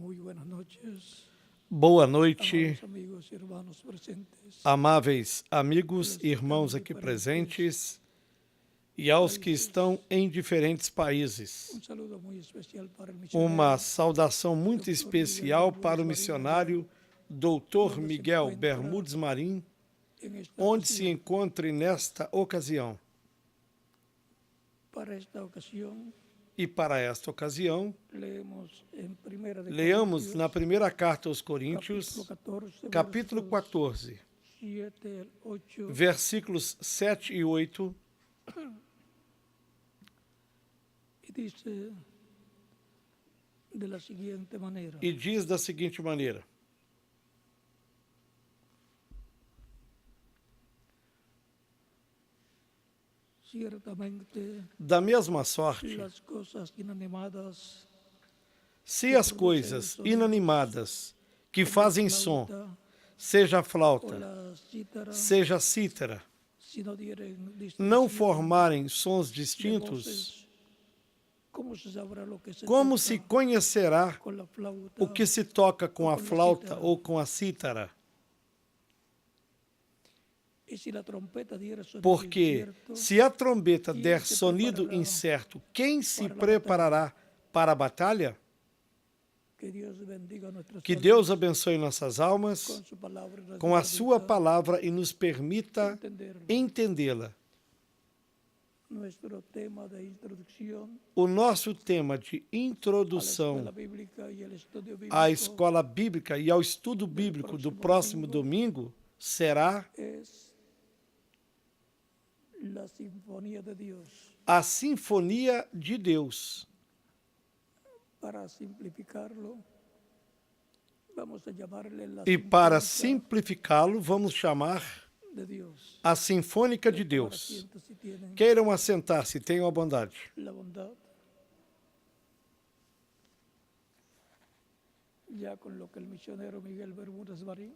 Muy buenas noches, Boa noite, amados amigos y hermanos presentes. amáveis amigos e irmãos aqui presentes e aos que estão em diferentes países. Un saludo muy especial para el Uma misionero saudação muito especial para o missionário Dr. Miguel Bermudes Marim, en esta onde se ocasión. encontre nesta ocasião. Para esta ocasión E para esta ocasião, leemos en Primera de leamos Corintios, na primeira carta aos Coríntios, capítulo 14, 7 al 8, versículos 7 e 8, y dice de la siguiente manera. e diz da seguinte maneira: Ciertamente da mesma sorte, las cosas inanimadas se as coisas inanimadas que fazem som, seja a o flauta, la cítara, seja a cítara, si no dieren não distinción formarem sons de distintos, voces, ¿cómo se sabrá lo que se como toca se conhecerá con la flauta? o que se toca com a flauta ou com a cítara? Y si la trompeta diera sonido Porque incierto, se a trombeta der sonido incerto, quem se preparará para a batalha? que Dios bendiga nuestras Que almas Deus abençoe nossas almas con su palabra y nos com a dé sua libertad palavra e nos permita entenderlo. entendê-la. Nuestro tema de introducción O nosso tema de a la introdução escuela bíblica y el estudio bíblico à escola bíblica e ao estudo bíblico do próximo domingo será es la sinfonía de Dios. a Sinfonia de Deus. Para simplificarlo, vamos a llamarle la E para sinfónica simplificá-lo, vamos chamar de Dios. a Sinfônica de Tomar Deus. asiento si tienen Queiram assentar-se, tenham a bondade. la bondad. Ya con lo que el misionero Miguel Bermúdez Marín,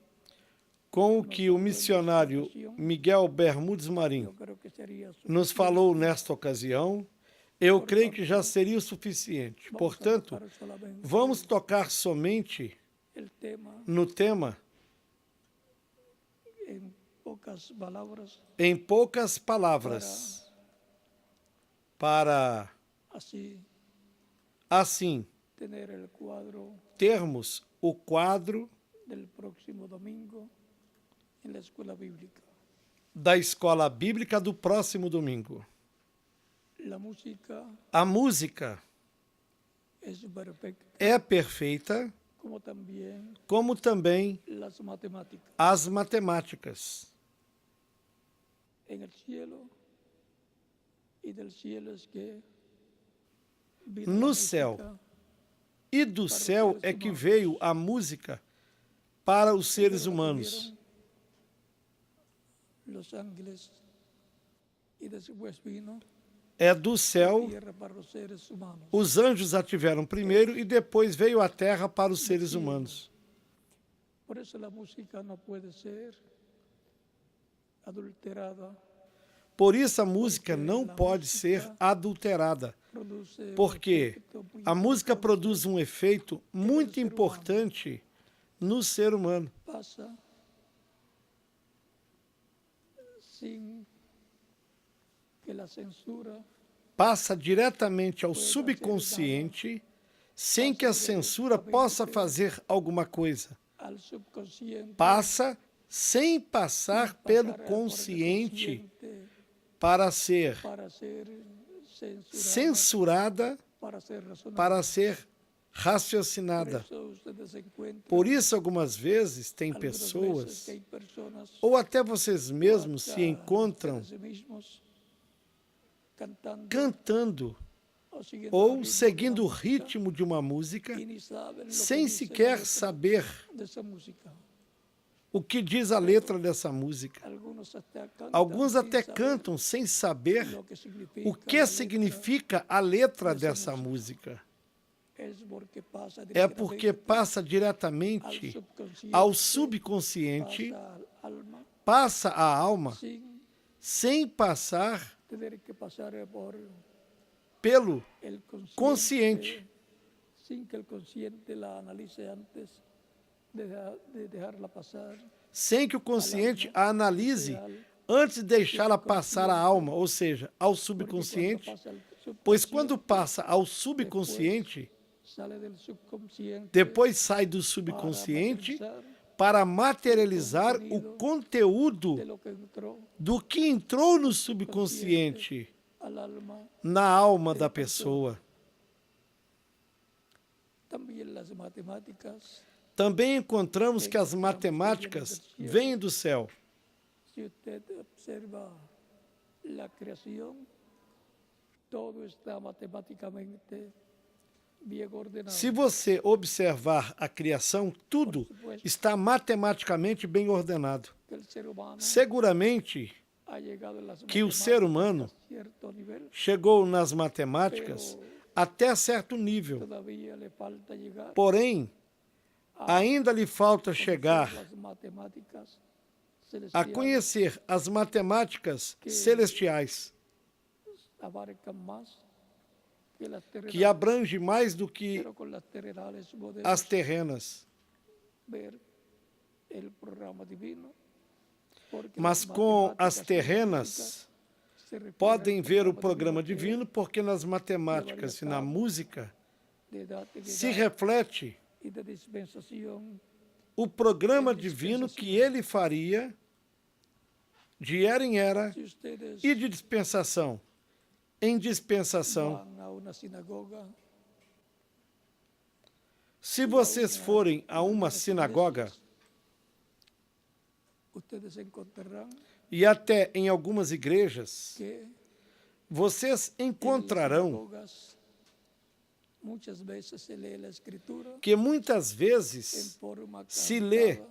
Com o que o missionário Miguel Bermudes Marim yo creo que sería nos suficiente. falou nesta ocasião, eu creio que já seria o suficiente. Vamos a Portanto, tocar solamente vamos tocar somente el tema no tema, en pocas palabras em poucas palavras, para, así assim, tener el cuadro termos o quadro del próximo domingo en la escuela bíblica. da escola bíblica do próximo domingo. La música A música es perfecta, é perfeita, como también como também las matemáticas. as matemáticas. En el cielo y del cielo es que vino la No música céu e do céu é que veio a música para os seres humanos. Los ángeles y después vino É do la céu, tierra para los seres humanos. os anjos a tiveram primeiro e depois veio a terra para os seres humanos. Por eso la música no puede ser adulterada, Por isso a música não pode ser adulterada, produce un porque efecto muy a música importante. produz um efeito muito importante no ser humano. Pasa sin que la censura Passa diretamente ao subconsciente, sem que a censura possa fazer alguma coisa. al subconsciente Passa sem passar pelo pasará por el consciente consciente para ser para ser censurada, para ser razonada. para ser Por raciocinada. eso ustedes encuentran Por isso, algumas vezes, tem algunas veces pessoas, que hay personas ou até vocês mesmos hasta se encontram ustedes mismos cantando cantando o siguiendo el ou ritmo de seguindo o una música ritmo de uma música y ni saben lo que sem dice la sequer letra saber de esa música. o que diz a letra dessa música. Alguns até cantam sem saber o que significa a letra dessa música. É porque passa diretamente ao subconsciente, passa a alma, sem passar pelo consciente, sem que o consciente a analise antes de deixá-la passar à alma, ou seja, ao subconsciente, pois quando passa ao subconsciente, depois sai do subconsciente para materializar o conteúdo do que entrou no subconsciente, na alma da pessoa. Também encontramos que as matemáticas vêm do céu. Se você observar a criação, tudo está matematicamente bem ordenado. Seguramente que o ser humano chegou nas matemáticas até certo nível. Porém, ainda lhe falta chegar a conhecer as matemáticas celestiais, que abrange mais do que as terrenas. Mas com as terrenas podem ver o programa divino, porque nas matemáticas e na música se reflete o programa divino que ele faria de era em era e de dispensação em dispensação. Se vocês forem a uma sinagoga, e até em algumas igrejas, vocês encontrarão que muitas vezes se lê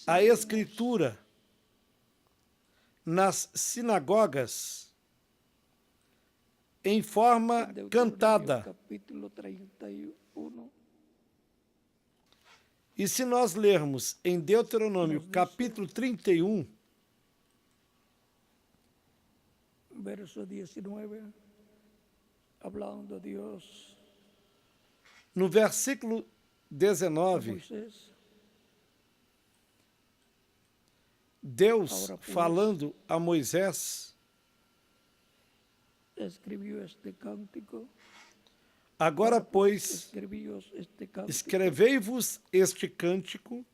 a Escritura nas sinagogas em forma cantada. E se nós lermos em Deuteronômio capítulo 31, verso 19, hablando Deus, no versículo 19, Deus falando a Moisés, agora, pois, escrevei-vos este cântico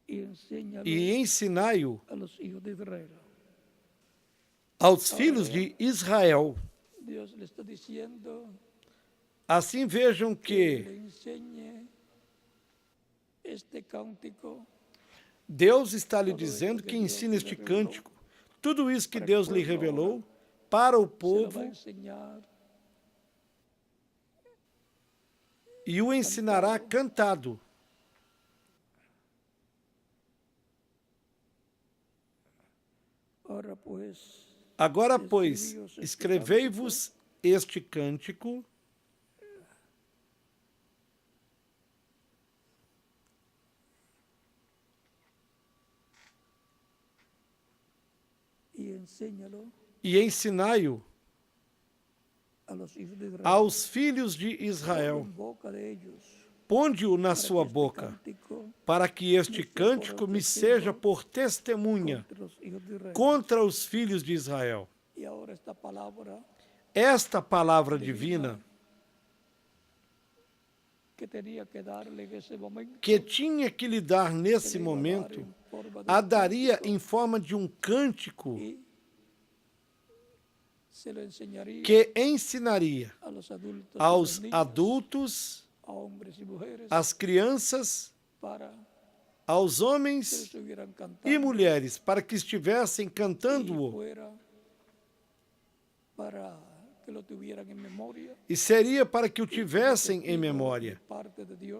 e ensinai-o aos filhos de Israel. Assim vejam que Deus está lhe dizendo que ensina este cântico, tudo isso que Deus lhe revelou para o povo, e o ensinará cantado. Agora, pois, escrevei-vos este cântico e ensinai-o aos filhos de Israel. Ponde-o na sua boca, para que este cântico me seja por testemunha contra os filhos de Israel. Esta palavra divina que tinha que lhe dar nesse momento, a daria em forma de um cântico que ensinaria aos adultos, às crianças, aos homens e mulheres, para que estivessem cantando-o. E seria para que o tivessem em memória,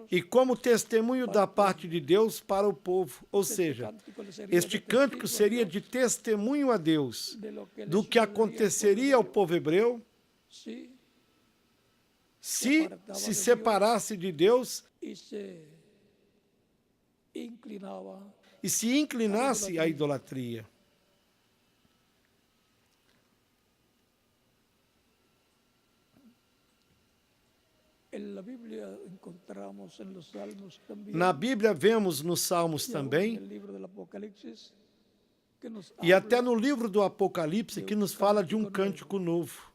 e como testemunho da parte de Deus para o povo. Ou seja, este cântico seria de testemunho a Deus do que aconteceria ao povo hebreu se se separasse de Deus e se inclinasse à idolatria. Na Bíblia vemos nos Salmos também, e até no livro do Apocalipse, que nos fala de um cântico novo.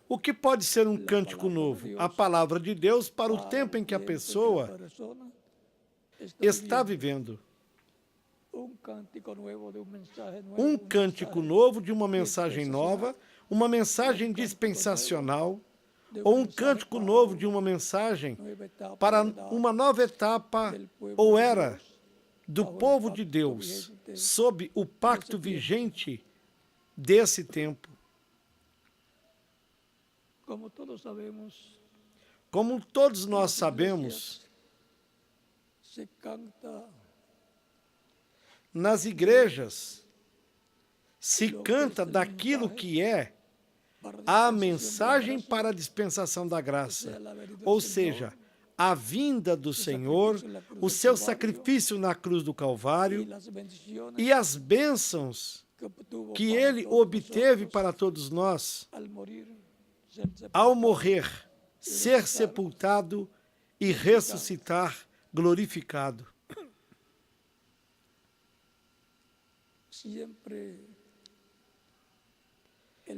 O que pode ser um cântico novo? A palavra de Deus para o tempo em que a pessoa está vivendo. Um cântico novo de uma mensagem nova, uma mensagem dispensacional, ou um cântico novo de uma mensagem para uma nova etapa ou era do povo de Deus, sob o pacto vigente desse tempo. Como todos nós sabemos, nas igrejas se canta daquilo que é a mensagem para a dispensação da graça, ou seja, a vinda do Senhor, o seu sacrifício na cruz do Calvário e as bênçãos que ele obteve para todos nós ao morrer, ser sepultado e ressuscitar glorificado.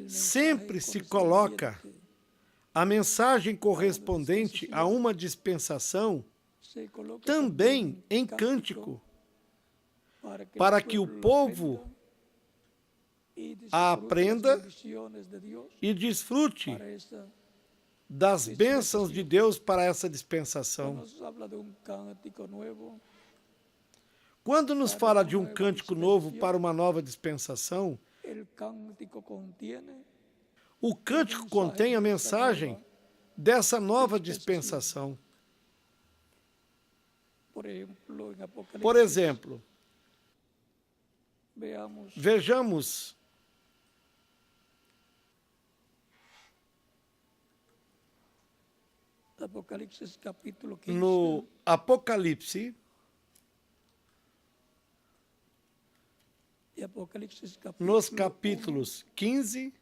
Sempre se coloca a mensagem correspondente a uma dispensação também em cântico, para que o povo a aprenda e desfrute das bênçãos de Deus para essa dispensação. Quando nos fala de um cântico novo para uma nova dispensação, o cântico contém a mensagem dessa nova dispensação. Por exemplo, vejamos no Apocalipse, nos capítulos 15,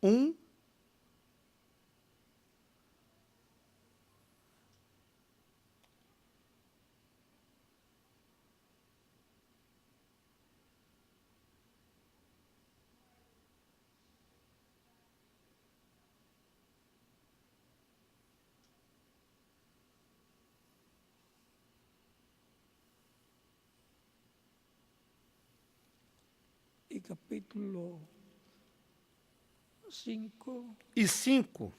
1, e capítulo 5 e 5.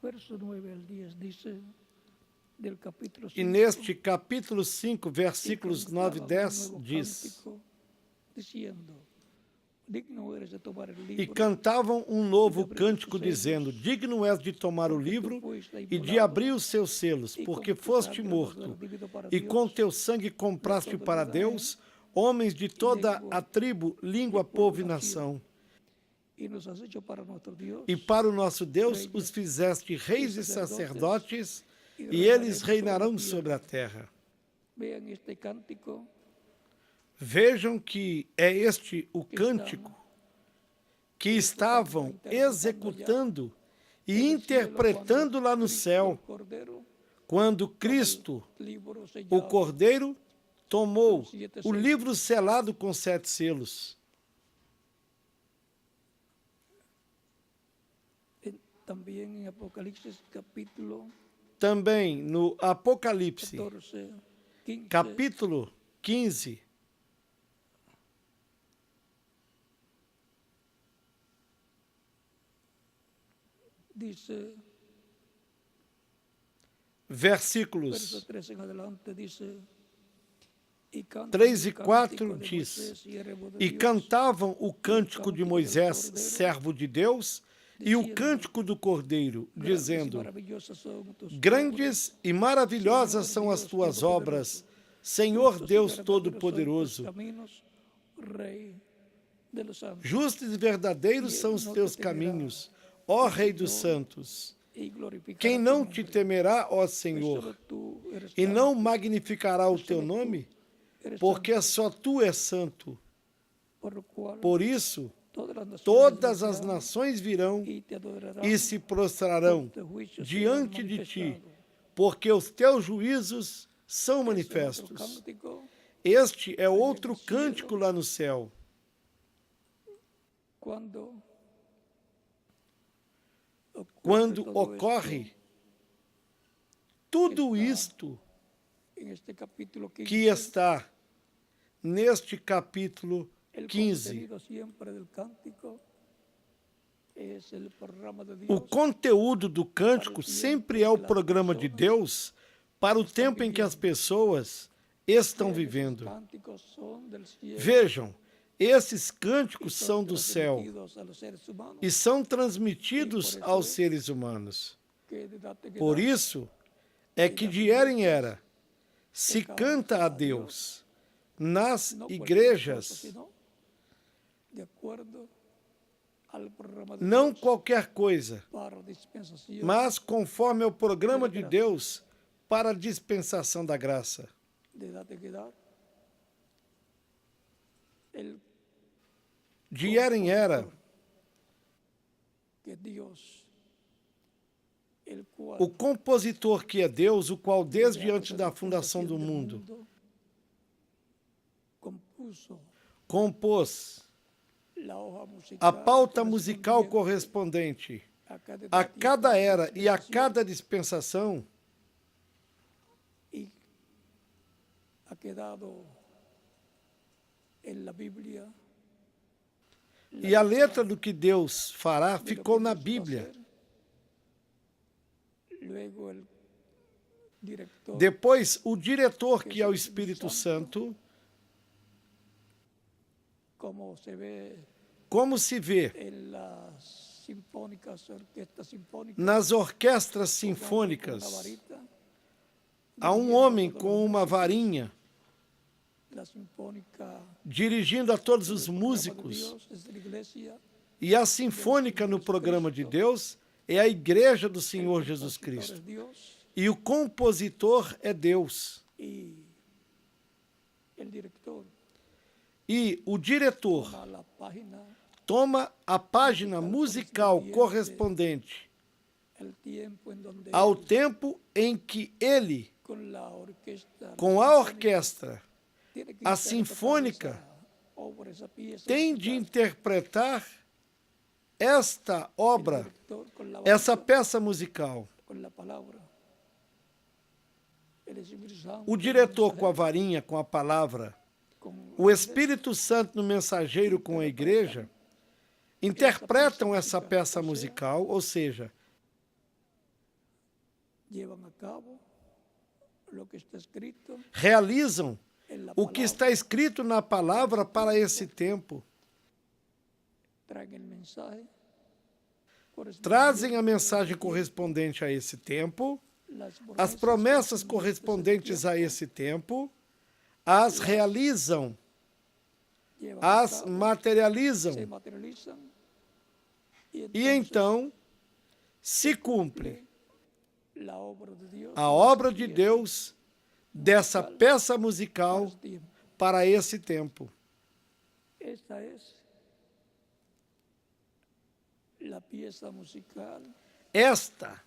versos 9 al 10 dice del capítulo 5. E neste capítulo 5, versículos 9 e 10 diz: E cantavam um novo cântico, dizendo: Digno és de tomar o livro e de abrir os seus selos, porque foste morto, e com teu sangue compraste para Deus homens de toda a tribo, língua, povo e nação. E para o nosso Deus os fizeste reis e sacerdotes, e eles reinarão sobre a terra. Vejam que é este o cântico que estavam executando e interpretando lá no céu, quando Cristo, o Cordeiro, tomou o livro selado com 7 selos. Também no Apocalipse, capítulo 15, dice, versículos verso 3 en adelante, dice, 3 e 4 diz: E cantavam o cântico de Moisés, servo de Deus, e o cântico do Cordeiro, dizendo: Grandes e maravilhosas são as tuas obras, Senhor Deus Todo-Poderoso. Justos e verdadeiros são os teus caminhos, ó Rei dos Santos. Quem não te temerá, ó Senhor, e não magnificará o teu nome? Porque só tu és santo. Por isso, todas as nações virão e se prostrarão diante de ti, porque os teus juízos são manifestos. Este é outro cântico lá no céu. Quando ocorre tudo isto que está neste capítulo 15, o conteúdo do cântico sempre é o programa de Deus para o tempo em que as pessoas estão vivendo. Vejam, esses cânticos são do céu e são transmitidos aos seres humanos. Por isso é que de era em era se canta a Deus nas igrejas, não qualquer coisa, mas conforme ao programa de Deus para a dispensação da graça. De era em era, o compositor que é Deus, o qual desde antes da fundação do mundo compôs a pauta musical correspondente a cada era e a cada dispensação, e a letra do que Deus fará ficou na Bíblia. Depois, o diretor, que é o Espírito Santo, como se vê nas orquestras sinfônicas, há um homem com uma varinha dirigindo a todos os músicos, e a sinfônica no programa de Deus é a igreja do Senhor Jesus Cristo. E o compositor é Deus. E o diretor toma a página musical correspondente ao tempo em que ele, com a orquestra, a sinfônica, tem de interpretar esta obra, essa peça musical. O diretor com a varinha, com a palavra, o Espírito Santo no mensageiro com a igreja, interpretam essa peça musical, ou seja, realizam o que está escrito na palavra para esse tempo. Trazem a mensagem correspondente a esse tempo, as promessas correspondentes a esse tempo, as realizam, as materializam, e então se cumpre a obra de Deus dessa peça musical para esse tempo. Esta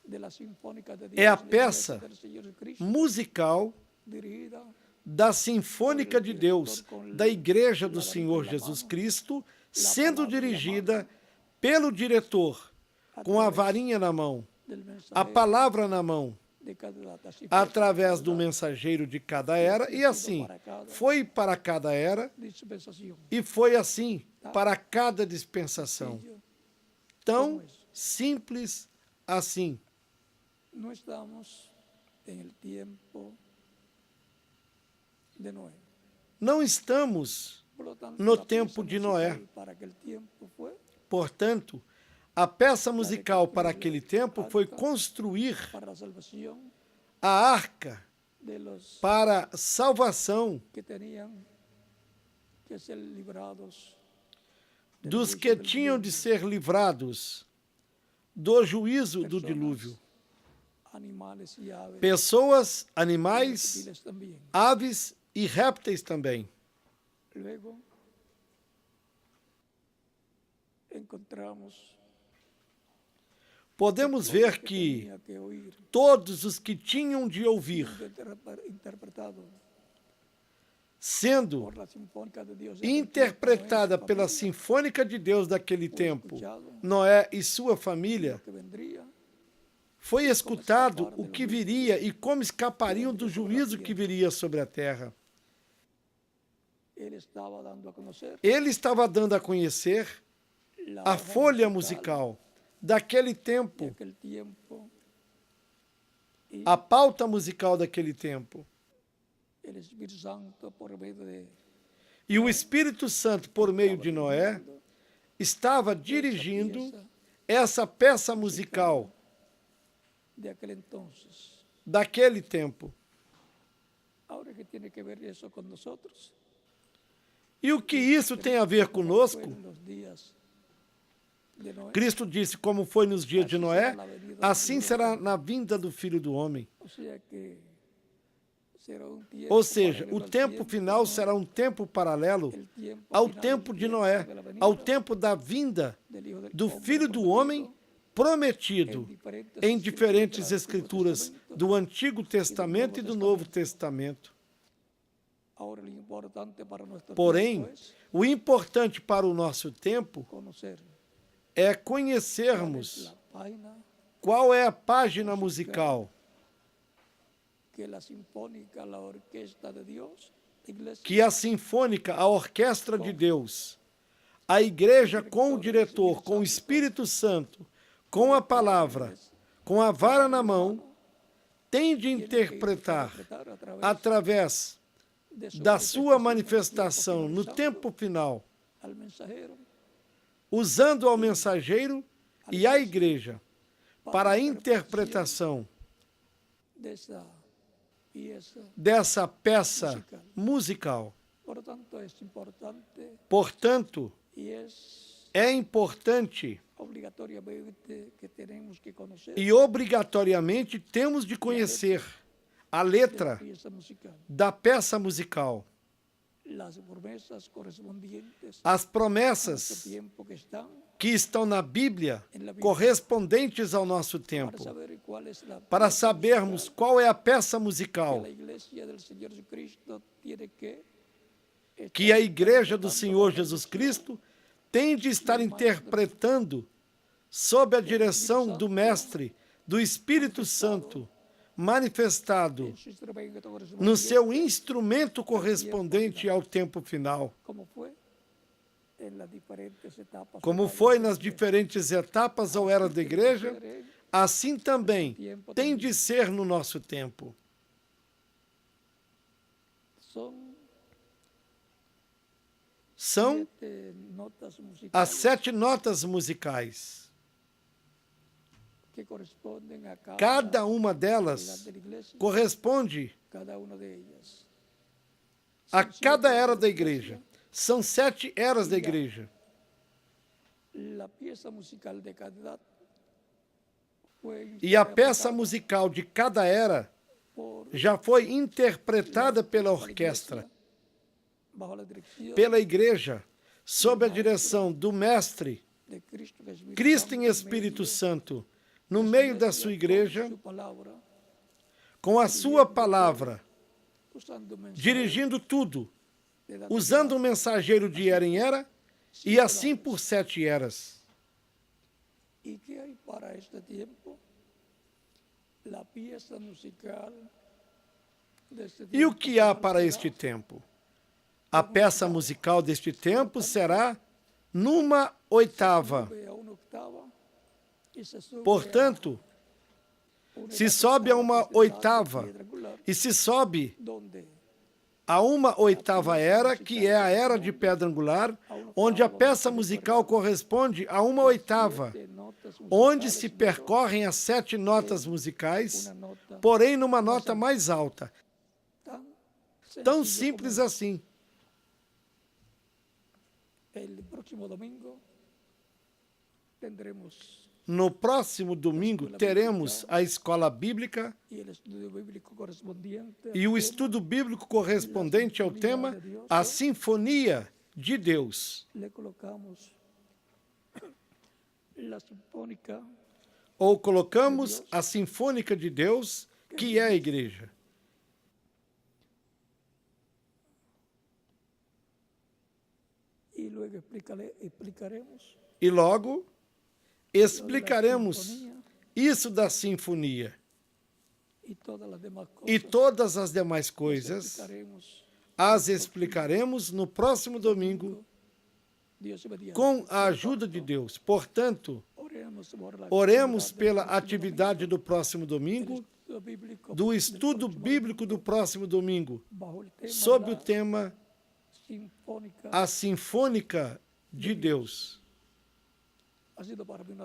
é a peça musical da Sinfônica de Deus, da Igreja do Senhor Jesus Cristo, sendo dirigida pelo diretor, com a varinha na mão, a palavra na mão, através do mensageiro de cada era, e assim, foi para cada era, e foi assim para cada dispensação. Tão simples assim. No estamos en el tiempo de Noé. Não estamos Por lo tanto, no la tempo pieza de Noé. musical para aquel tiempo fue Portanto, a peça musical para aquele tempo foi construir para la salvación a arca de los para salvação que tenían que ser librados del dos juicio que del tinham de diluvio. ser livrados do juízo do dilúvio. Animales y aves, Pessoas, animais, reptiles también. aves e répteis também. Luego encontramos Podemos ver que tenía que oír, todos os que tinham de ouvir, interpretado sendo por la Sinfónica de Dios de aquel interpretada tiempo, pela Sinfônica de Deus daquele tempo, Noé e sua família, que vendría foi escutado o que viria e como escapariam do juízo que viria sobre a terra. él estaba dando a conocer Ele estava dando a conhecer la a hoja folha musical daquele de tempo, aquel tiempo y a pauta musical daquele tempo. el Espíritu Santo por medio de E o Espírito Santo, por meio de Noé, estava dirigindo essa peça musical de aquel entonces. daquele tempo. Ahora, ¿qué tiene que ver eso con nosotros? E o que isso tem a ver Como conosco? fue en los días de Noé. Cristo disse, como foi nos dias de Noé, assim será na vinda do Filho do Homem. O sea que será un tiempo Ou seja, paralelo o al tempo tiempo final de Noé, será um tempo paralelo el tiempo ao final tempo del de tiempo Noé, de la venida ao tempo da vinda del Hijo del do Hombre Filho do prometido Homem prometido em diferentes escrituras do Antigo Testamento e do Novo Testamento. Ahora, lo importante para nuestro Porém, tiempo es o importante para o nosso tempo conocer é cuál es conhecermos la página qual é a página musical que la sinfónica, la orquesta de Dios, la iglesia, que a Sinfônica, a Orquestra de Deus, a igreja com o diretor, com o Espírito Santo, com a palavra, com a vara na mão, tem de interpretar através de su da sua manifestación manifestação no tempo final, al mensajero usando ao mensageiro e à igreja para a interpretação de esa pieza. dessa peça musical. Por lo tanto, es importante Portanto, y es é importante obligatoriamente que tenemos que conocer e obrigatoriamente temos de conhecer a la letra pieza musical, da peça musical, las promesas correspondientes as a nuestro promessas tiempo que están que estão na Bíblia correspondentes ao nosso para tempo, saber cuál es la para pieza sabermos musical qual é a peça que musical la iglesia del Señor Jesucristo tiene que a igreja do Senhor Jesus Cristo tem de estar interpretando sob a direção do Mestre, do Espírito Santo, manifestado en su instrumento no correspondiente, seu instrumento correspondente ao tempo final, como fue en las diferentes etapas como orales foi de nas la iglesia. diferentes etapas ou era da igreja, assim também tem de ser no nosso tempo. Son São 7 notas musicales as 7 notas musicais. que corresponden a Cada uma edad delas de la iglesia, corresponde cada una de ellas. a Son cada 7 era de da la igreja. São 7 eras da igreja. La pieza musical de cada edad fue E a peça interpretada musical de cada era por já foi interpretada pela la orquestra, iglesia bajo la dirección pela igreja, sob a direção do Mestre, de Cristo, que es Espíritu Cristo Santo, em en Espírito medio Santo, no de su meio da iglesia, sua con igreja, su palabra, com a sua palavra, usando mensajes dirigindo tudo, de edad usando um mensageiro de era em era, e assim por 7 eras. ¿Y qué hay para este tiempo? La pieza musical de este E o tiempo que há será para este tempo? A peça musical deste tempo será numa oitava, a una octava Portanto, se sobe a uma oitava e se sobe a uma oitava era, que é a era de pedra angular, onde a peça musical corresponde a uma oitava, onde se percorrem as 7 notas musicais, porém numa nota mais alta. Tão simples assim. No próximo domingo teremos a escola bíblica e o estudo bíblico correspondente ao tema A Sinfonia de Deus. Ou colocamos a Sinfônica de Deus, que é a igreja. E logo explicaremos isso da sinfonia. E todas as demais coisas as explicaremos no próximo domingo com a ajuda de Deus. Portanto, oremos pela atividade do próximo domingo, do estudo bíblico do próximo domingo, sob o tema A Sinfônica de Deus.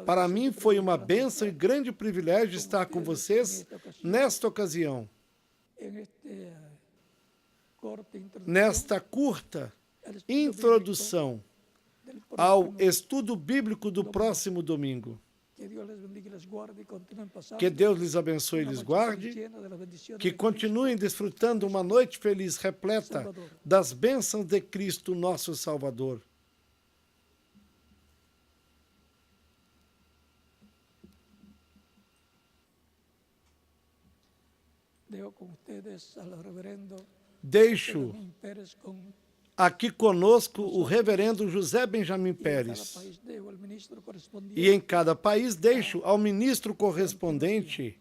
Para mim foi uma bênção e grande privilégio estar com vocês nesta ocasião, nesta curta introdução ao estudo bíblico do próximo domingo. Que Deus lhes abençoe e lhes guarde, que continuem desfrutando uma noite feliz, repleta das bênçãos de Cristo, nosso Salvador. Deixo aqui conosco o reverendo José Benjamin Pérez. E em cada país deixo ao ministro correspondente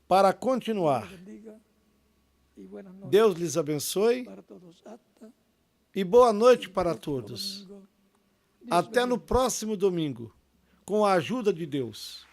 para continuar. Deus lhes abençoe e boa noite para todos. Até no próximo domingo, com a ajuda de Deus.